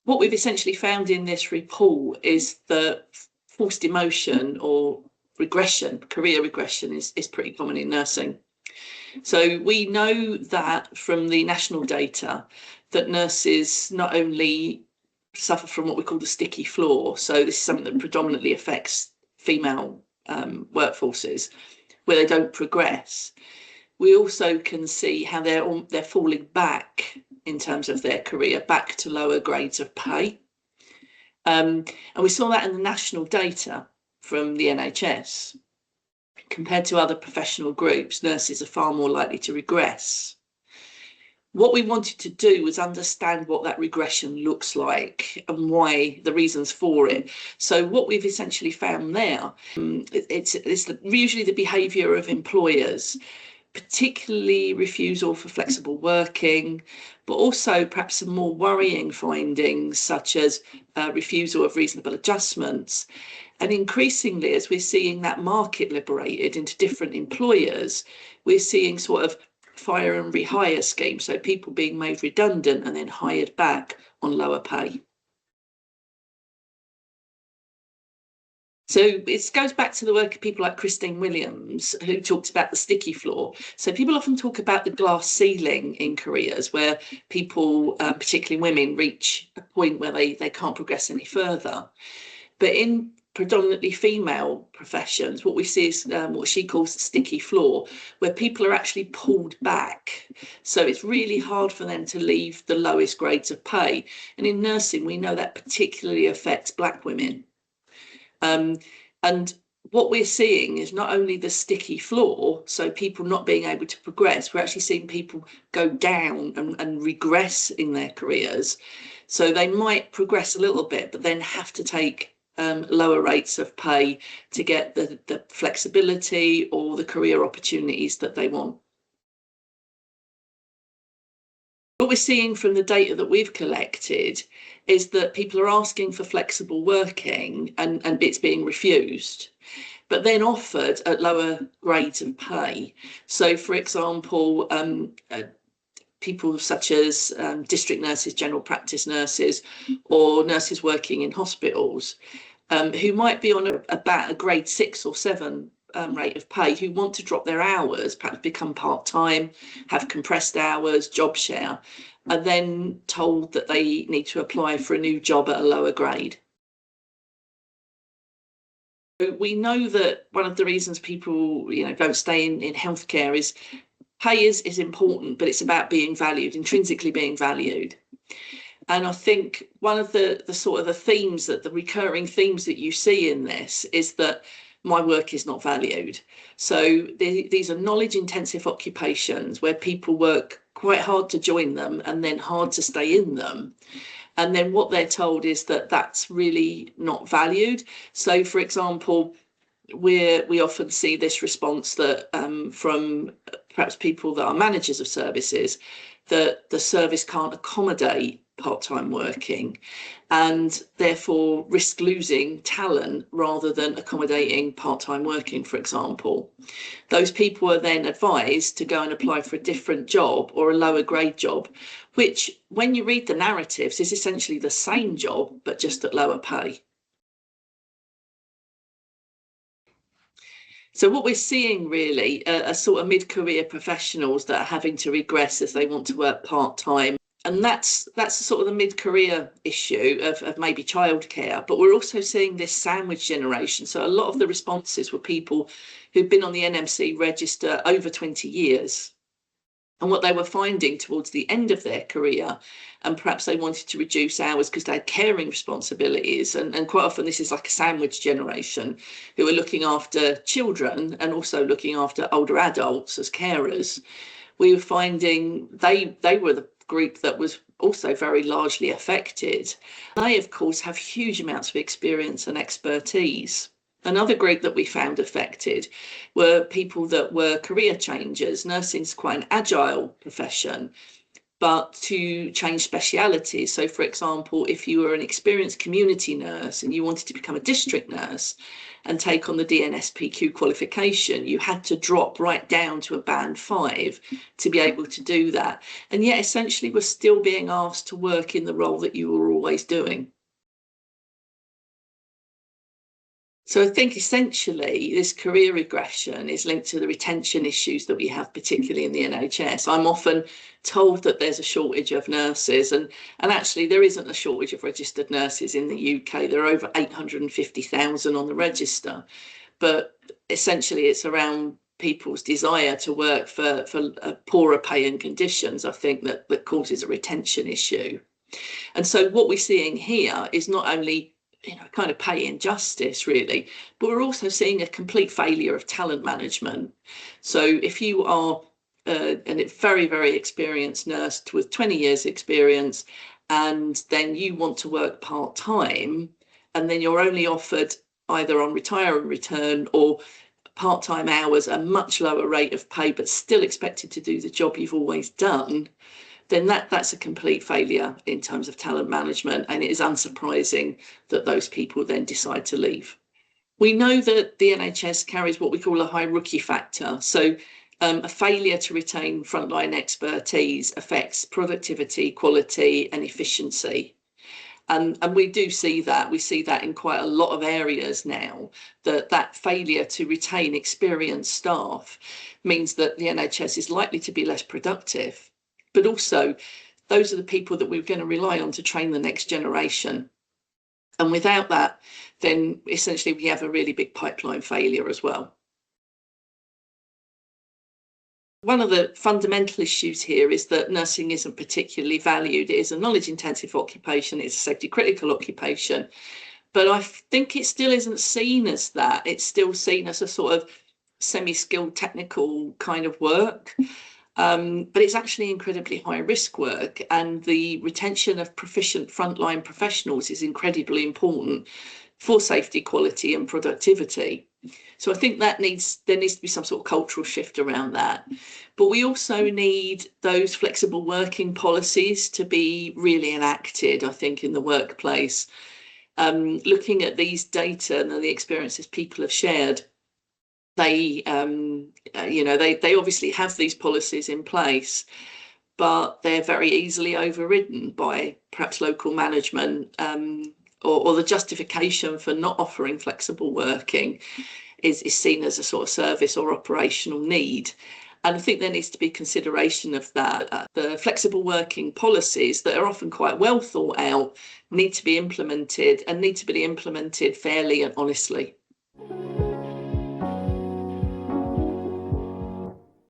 what we've essentially found in this report is that forced demotion or regression, career regression, is pretty common in nursing. So we know that from the national data that nurses not only suffer from what we call the sticky floor, so this is something that predominantly affects female workforces, where they don't progress. We also can see how they're falling back in terms of their career, back to lower grades of pay. And we saw that in the national data from the NHS. Compared to other professional groups, nurses are far more likely to regress. What we wanted to do was understand what that regression looks like and why, the reasons for it. So what we've essentially found there, it's usually the behaviour of employers, particularly refusal for flexible working, but also perhaps some more worrying findings such as refusal of reasonable adjustments. And increasingly, as we're seeing that market liberated into different employers, we're seeing sort of fire and rehire schemes, so people being made redundant and then hired back on lower pay. So it goes back to the work of people like Christine Williams, who talks about the sticky floor. So people often talk about the glass ceiling in careers where people, particularly women, reach a point where they can't progress any further. But in predominantly female professions, what we see is what she calls the sticky floor, where people are actually pulled back. So it's really hard for them to leave the lowest grades of pay. And in nursing, we know that particularly affects Black women. And what we're seeing is not only the sticky floor, so people not being able to progress, we're actually seeing people go down and regress in their careers. So they might progress a little bit, but then have to take lower rates of pay to get the flexibility or the career opportunities that they want. What we're seeing from the data that we've collected is that people are asking for flexible working and it's being refused, but then offered at lower grades of pay. So, for example, people such as district nurses, general practice nurses, or nurses working in hospitals, who might be on about a grade 6 or 7 rate of pay, who want to drop their hours, perhaps become part-time, have compressed hours, job share, are then told that they need to apply for a new job at a lower grade. We know that one of the reasons people, don't stay in healthcare is pay is important, but it's about being valued, intrinsically being valued. And I think one of the sort of the themes, that the recurring themes that you see in this is that my work is not valued. So these are knowledge intensive occupations where people work quite hard to join them and then hard to stay in them. And then what they're told is that that's really not valued. So, for example, we often see this response that from perhaps people that are managers of services, that the service can't accommodate part-time working and therefore risk losing talent rather than accommodating part-time working, for example. Those people are then advised to go and apply for a different job or a lower grade job, which when you read the narratives is essentially the same job but just at lower pay. So what we're seeing really are sort of mid-career professionals that are having to regress as they want to work part-time. And that's sort of the mid-career issue of maybe childcare. But we're also seeing this sandwich generation. So a lot of the responses were people who've been on the NMC register over 20 years. And what they were finding towards the end of their career, and perhaps they wanted to reduce hours because they had caring responsibilities. And quite often this is like a sandwich generation who are looking after children and also looking after older adults as carers. We were finding they were the group that was also very largely affected. They, of course, have huge amounts of experience and expertise. Another group that we found affected were people that were career changers. Nursing is quite an agile profession. but to change specialities. So, for example, if you were an experienced community nurse and you wanted to become a district nurse and take on the DNSPQ qualification, you had to drop right down to a band 5 to be able to do that. And yet, essentially, we're still being asked to work in the role that you were always doing. So I think essentially this career regression is linked to the retention issues that we have, particularly in the NHS. I'm often told that there's a shortage of nurses, and actually there isn't a shortage of registered nurses in the UK. There are over 850,000 on the register, but essentially it's around people's desire to work for poorer pay and conditions, I think, that causes a retention issue. And so what we're seeing here is not only kind of pay injustice, really, but we're also seeing a complete failure of talent management. So if you are a very, very experienced nurse with 20 years experience, and then you want to work part-time, and then you're only offered either on retire and return or part-time hours, a much lower rate of pay, but still expected to do the job you've always done, then that's a complete failure in terms of talent management, and it is unsurprising that those people then decide to leave. We know that the NHS carries what we call a high rookie factor. So a failure to retain frontline expertise affects productivity, quality and efficiency. And we do see that. We see that in quite a lot of areas now, that failure to retain experienced staff means that the NHS is likely to be less productive. But also, those are the people that we're going to rely on to train the next generation. And without that, then essentially we have a really big pipeline failure as well. One of the fundamental issues here is that nursing isn't particularly valued. It is a knowledge-intensive occupation, it's a safety-critical occupation, but I think it still isn't seen as that. It's still seen as a sort of semi-skilled technical kind of work. But it's actually incredibly high risk work, and the retention of proficient frontline professionals is incredibly important for safety, quality and productivity. So I think there needs to be some sort of cultural shift around that. But we also need those flexible working policies to be really enacted, I think, in the workplace. Looking at these data and the experiences people have shared, they obviously have these policies in place, but they're very easily overridden by perhaps local management, or the justification for not offering flexible working is seen as a sort of service or operational need. And I think there needs to be consideration of that. The flexible working policies that are often quite well thought out need to be implemented, and need to be implemented fairly and honestly.